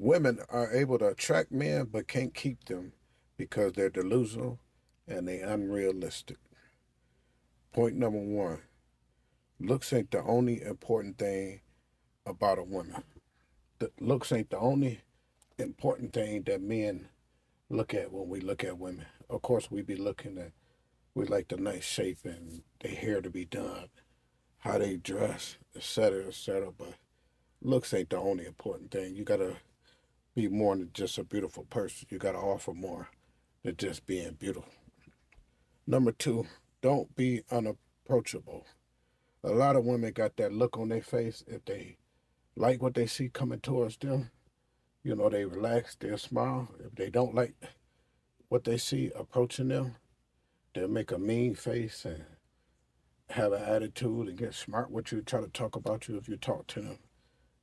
Women are able to attract men but can't keep them because they're delusional and they unrealistic. Point number one, looks ain't the only important thing about a woman. The looks ain't the only important thing that men look at when we look at women. Of course, we be looking at, we like the nice shape and their hair to be done, how they dress, etc., etc. But looks ain't the only important thing. You gotta be more than just a beautiful person. You gotta offer more than just being beautiful. Number two, don't be unapproachable. A lot of women got that look on their face if they like what they see coming towards them. You know, they relax, they'll smile. If they don't like what they see approaching them, they'll make a mean face and have an attitude and get smart with you, try to talk about you if you talk to them.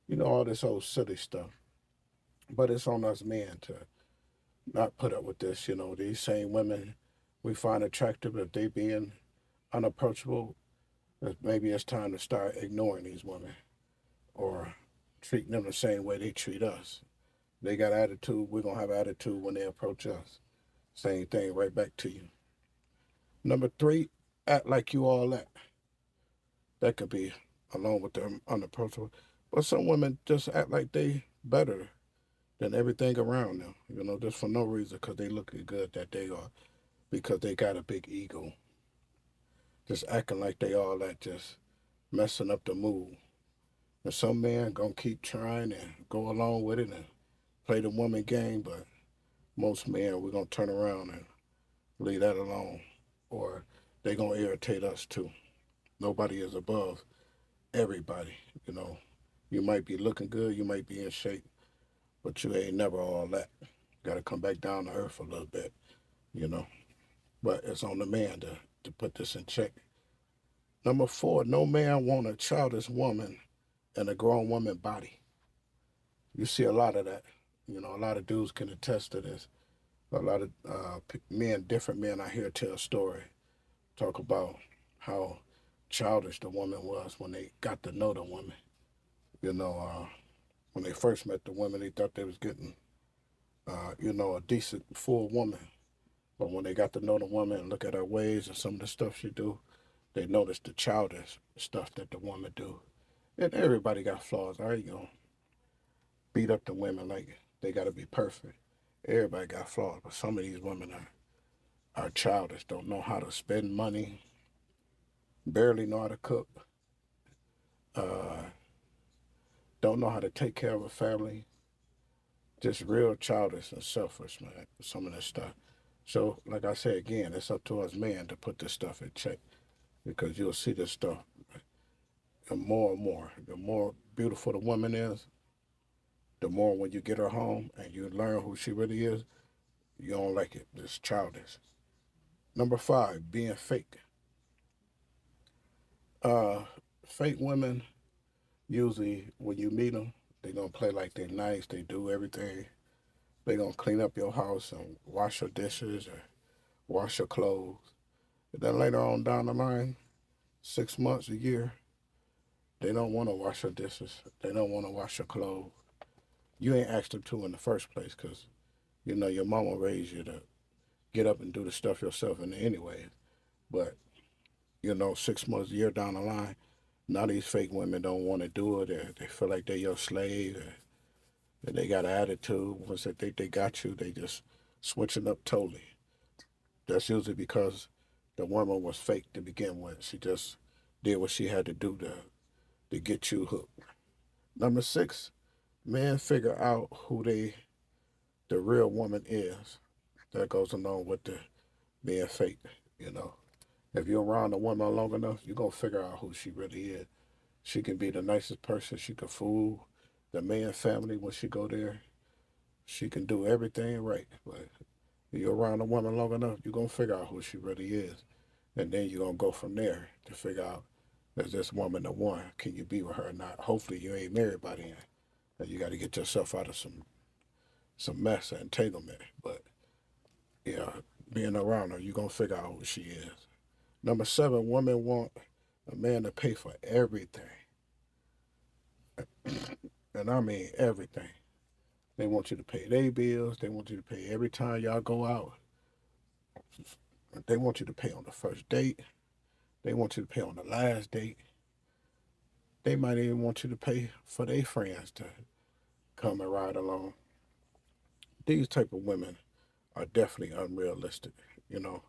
You know, all this old silly stuff. But it's on us men to not put up with this. You know, these same women we find attractive, if they being unapproachable, maybe it's time to start ignoring these women or treating them the same way they treat us. They got attitude, we're gonna have attitude when they approach us. Same thing right back to you. Number three, act like you all that. That could be along with them unapproachable. But some women just act like they better than everything around them, you know, just for no reason because they look good that day or because they got a big ego. Just acting like they all that, just messing up the mood. And some men gonna keep trying and go along with it and play the woman game, but most men we're gonna turn around and leave that alone. Or they gonna irritate us too. Nobody is above everybody, you know. You might be looking good, you might be in shape, but you ain't never all that. Gotta come back down to earth a little bit, you know. But it's on the man to put this in check. Number four, no man want a childish woman in a grown woman body. You see a lot of that. You know, a lot of dudes can attest to this. A lot of men, different men I hear tell a story, talk about how childish the woman was when they got to know the woman. You know, when they first met the woman, they thought they was getting, you know, a decent, full woman. But when they got to know the woman and look at her ways and some of the stuff she do, they notice the childish stuff that the woman do. And everybody got flaws. I ain't gonna beat up the women like they gotta be perfect. Everybody got flaws, but some of these women are childish, don't know how to spend money, barely know how to cook, uh, don't know how to take care of a family. Just real childish and selfish, man. Some of this stuff. So, like I say again, it's up to us men to put this stuff in check because you'll see this stuff more and more. The more beautiful the woman is, the more when you get her home and you learn who she really is, you don't like it. It's childish. Number five, being fake. Uh, Fake women usually when you meet them, they gonna play like they nice. They do everything. They gonna clean up your house and wash your dishes or wash your clothes. And then later on down the line, 6 months, a year, they don't want to wash your dishes. They don't want to wash your clothes. You ain't asked them to in the first place because you know your mama raised you to get up and do the stuff yourself in anyway. But you know, 6 months, a year down the line, now these fake women don't want to do it. They feel like they're your slave. They got an attitude. Once they think they got you, they just switching up totally. That's usually because the woman was fake to begin with. She just did what she had to do to get you hooked. Number six, men figure out who the real woman is. That goes along with the being fake, you know. If you're around a woman long enough, you're gonna figure out who she really is. She can be the nicest person. She can fool the man family when she go there. She can do everything right. But if you're around a woman long enough, you're gonna figure out who she really is. And then you're gonna go from there to figure out, is this woman the one? Can you be with her or not? Hopefully you ain't married by then. And you gotta get yourself out of some mess and entanglement. But yeah, being around her, you're gonna figure out who she is. Number seven, women want a man to pay for everything. And I mean everything. They want you to pay their bills. They want you to pay every time y'all go out. They want you to pay on the first date. They want you to pay on the last date. They might even want you to pay for their friends to come and ride along. These type of women are definitely unrealistic. You know,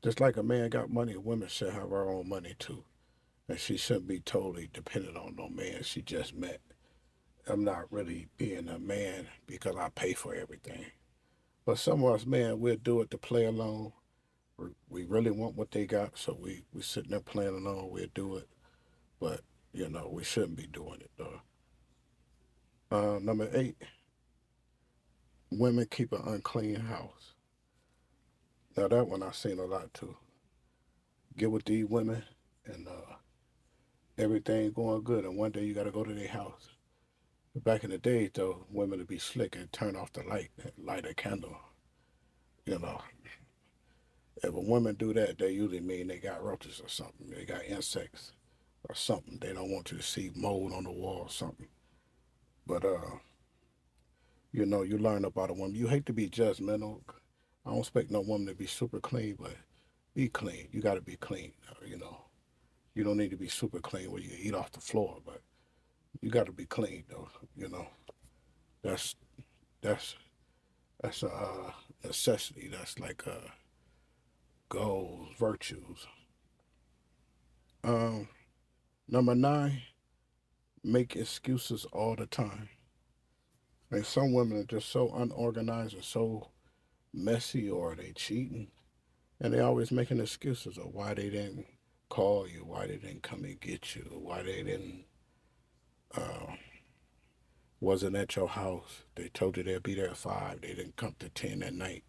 just like a man got money, a woman should have her own money too, and she shouldn't be totally dependent on no man she just met. I'm not really being a man because I pay for everything. But some of us, man, we'll do it to play along. We really want what they got, so we sitting there playing along. We'll do it, but we shouldn't be doing it though. Number 8, women keep an unclean house. Now that one I've seen a lot too. Get with these women, and everything going good, and one day you got to go to their house. Back in the days, though, women would be slick and turn off the light, and light a candle. You know, if a woman do that, they usually mean they got roaches or something. They got insects or something. They don't want you to see mold on the wall or something. But you learn about a woman. You hate to be judgmental. I don't expect no woman to be super clean, but be clean. You got to be clean. You don't need to be super clean where you eat off the floor, but you got to be clean though. You know, that's that's that's a necessity. That's like goals, virtues. Um, Number 9, make excuses all the time. Like some women are just so unorganized and so messy, or they cheating, and they always making excuses of why they didn't call you, why they didn't come and get you, why they didn't uh, wasn't at your house. They told you they'd be there at 5. They didn't come to 10 at night.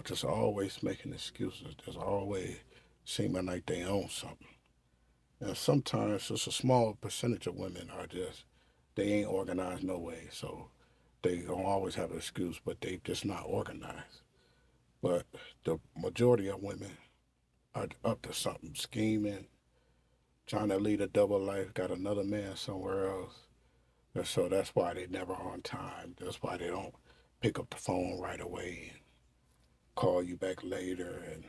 Just always making excuses. Just always seeming like they own something. And sometimes just a small percentage of women are just they ain't organized no way. So they gonna always have an excuse, but they just not organized. But the majority of women are up to something, scheming, trying to lead a double life, got another man somewhere else. And so that's why they never on time. That's why they don't pick up the phone right away and call you back later. And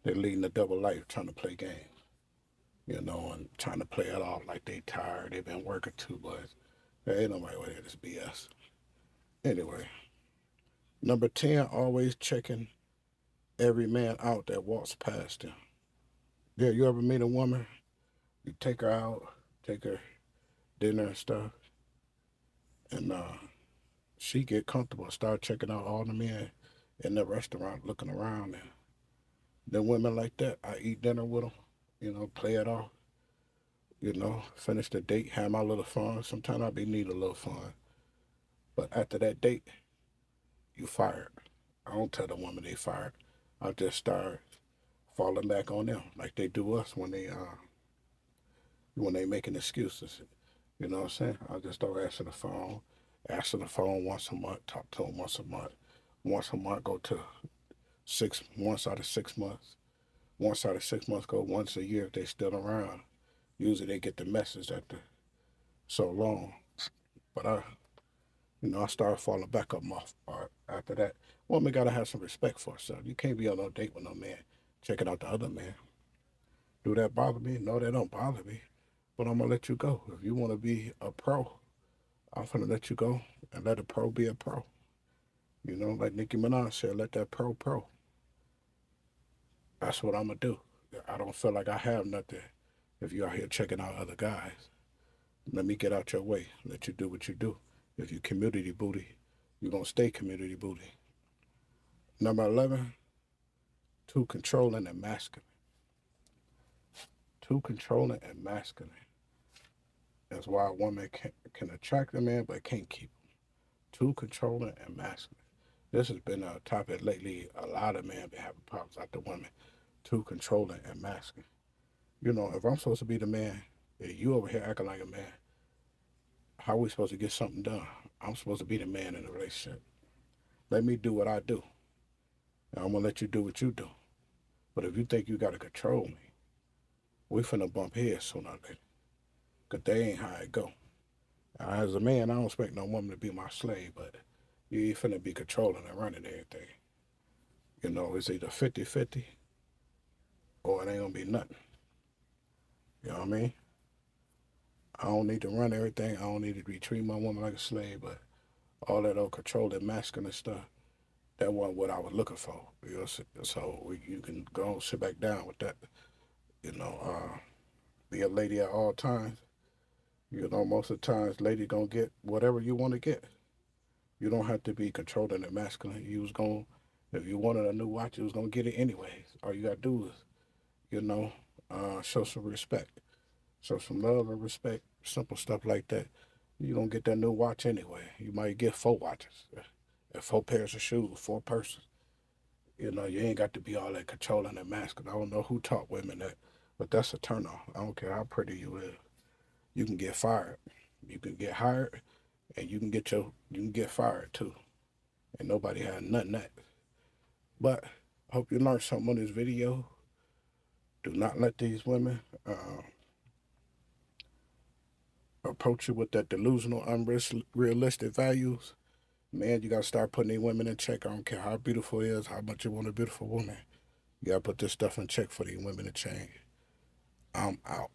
they're leading a double life, trying to play games, and trying to play it off like they tired. They've been working too much. There ain't nobody with this BS. Anyway, number 10, always checking every man out that walks past them. Yeah, you ever meet a woman, you take her out, take her dinner and stuff, and she get comfortable, start checking out all the men in the restaurant, looking around. And the women like that, I eat dinner with them, play it off, finish the date, have my little fun. Sometimes I be need a little fun, but after that date, you fired. I don't tell the woman they fired. I just start falling back on them like they do us when they making excuses. You know what I'm saying? I just don't answer the phone once a month, talk to them once a month. Once a month, go to once out of 6 months. Once out of 6 months, go once a year if they still around. Usually they get the message after so long. But I started falling back up my part after that. Woman gotta have some respect for herself. You can't be on no date with no man, checking out the other man. Do that bother me? No, that don't bother me. But I'm gonna let you go. If you wanna be a pro, I'm gonna let you go and let a pro be a pro. Like Nicki Minaj said, let that pro. That's what I'm gonna do. I don't feel like I have nothing if you're out here checking out other guys. Let me get out your way. Let you do what you do. If you community booty, you're gonna stay community booty. Number 11, too controlling and masculine. Too controlling and masculine. That's why a woman can attract a man but can't keep him. Too controlling and masculine. This has been a topic lately. A lot of men been having problems with the women. Too controlling and masculine. If I'm supposed to be the man, and you over here acting like a man, how are we supposed to get something done? I'm supposed to be the man in the relationship. Let me do what I do, and I'm gonna let you do what you do. But if you think you gotta control me, we finna bump heads sooner or later. Cause they ain't how it go. As a man, I don't expect no woman to be my slave, but you ain't finna be controlling and running everything. It's either 50-50 or it ain't gonna be nothing. You know what I mean? I don't need to run everything. I don't need to be treating my woman like a slave, but all that old controlling masculine stuff, that wasn't what I was looking for. So you can go and sit back down with that. You know, be a lady at all times. Most of the times, lady gonna get whatever you want to get. You don't have to be controlling and masculine. If you wanted a new watch, you was gonna get it anyways. All you gotta do is, you know, show some respect, show some love and respect, simple stuff like that. You gonna get that new watch anyway. You might get four watches, and four pairs of shoes, four purses. You ain't got to be all that controlling and masculine. I don't know who taught women that, but that's a turn off. I don't care how pretty you is. You can get fired. You can get hired, and you can get fired too. And nobody had nothing that. But I hope you learned something on this video. Do not let these women approach you with that delusional, unrealistic values. Man, you gotta start putting these women in check. I don't care how beautiful it is, how much you want a beautiful woman. You gotta put this stuff in check for these women to change. I'm out.